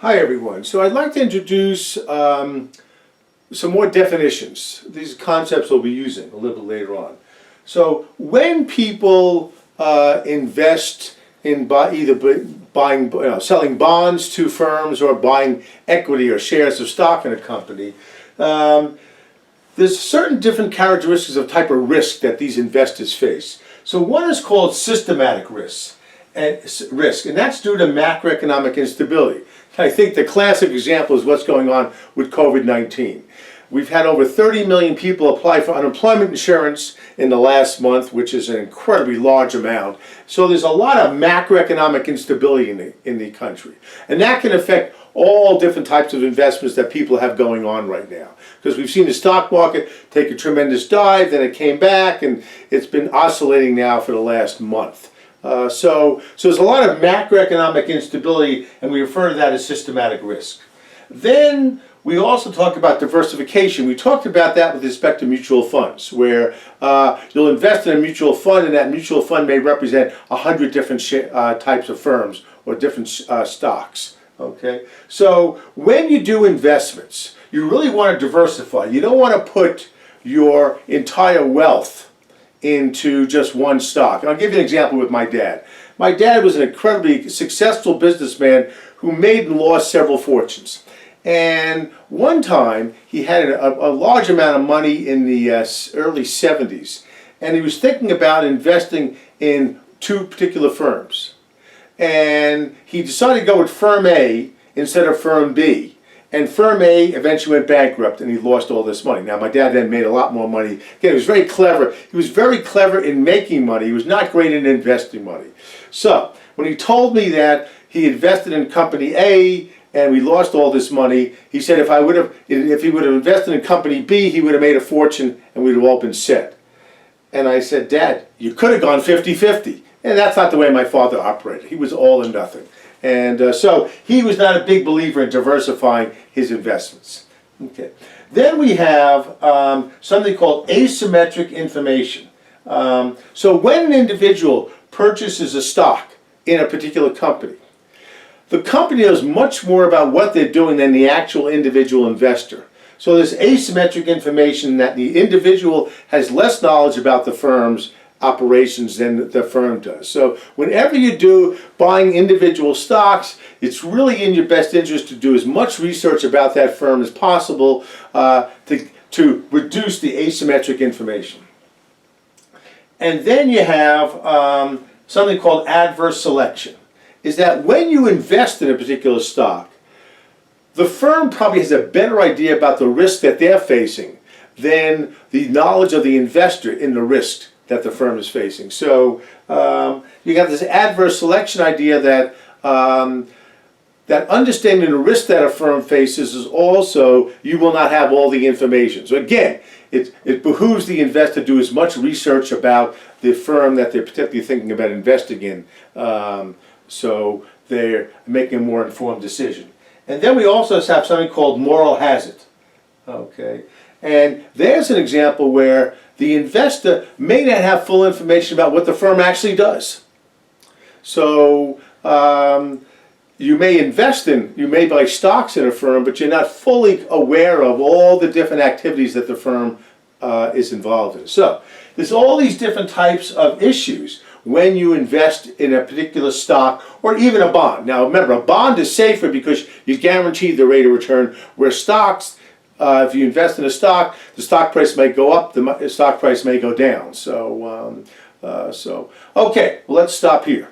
Hi everyone. So I'd like to introduce some more definitions. These concepts we'll be using a little bit later on. So when people invest in selling bonds to firms or buying equity or shares of stock in a company, there's certain different characteristics of type of risk that these investors face. So one is called systematic risk, and that's due to macroeconomic instability. I think the classic example is what's going on with COVID-19. We've had over 30 million people apply for unemployment insurance in the last month, which is an incredibly large amount. So there's a lot of macroeconomic instability in the country. And that can affect all different types of investments that people have going on right now. Because we've seen the stock market take a tremendous dive, then it came back, and it's been oscillating now for the last month. So there's a lot of macroeconomic instability, and we refer to that as systematic risk. Then we also talk about diversification. We talked about that with respect to mutual funds, where you'll invest in a mutual fund, and that mutual fund may represent 100 different types of firms or different stocks. Okay, so when you do investments, you really want to diversify. You don't want to put your entire wealth into just one stock. And I'll give you an example with my dad. My dad was an incredibly successful businessman who made and lost several fortunes. And one time he had a large amount of money in the early 70s, and he was thinking about investing in two particular firms. And he decided to go with firm A instead of firm B. And firm A eventually went bankrupt, and he lost all this money. Now, my dad then made a lot more money. Again, he was very clever. He was very clever in making money. He was not great in investing money. So when he told me that he invested in company A and we lost all this money, he said if he would have invested in company B, he would have made a fortune and we'd have all been set. And I said, Dad, you could have gone 50-50. And that's not the way my father operated. He was all or nothing. And so he was not a big believer in diversifying his investments. Okay. Then we have something called asymmetric information. So when an individual purchases a stock in a particular company, the company knows much more about what they're doing than the actual individual investor. So there's asymmetric information that the individual has less knowledge about the firm's operations than the firm does. So whenever you do buying individual stocks, it's really in your best interest to do as much research about that firm as possible to reduce the asymmetric information. And then you have something called adverse selection. Is that when you invest in a particular stock, the firm probably has a better idea about the risk that they're facing than the knowledge of the investor in the risk that the firm is facing. So you got this adverse selection idea that that understanding the risk that a firm faces is also you will not have all the information. So again, it behooves the investor to do as much research about the firm that they're particularly thinking about investing in, so they're making a more informed decision. And then we also have something called moral hazard. Okay, and there's an example where the investor may not have full information about what the firm actually does. So you may buy stocks in a firm, but you're not fully aware of all the different activities that the firm is involved in. So there's all these different types of issues when you invest in a particular stock or even a bond. Now remember, a bond is safer because you guarantee the rate of return, where stocks, if you invest in a stock, the stock price may go up, the stock price may go down. So, okay, well, let's stop here.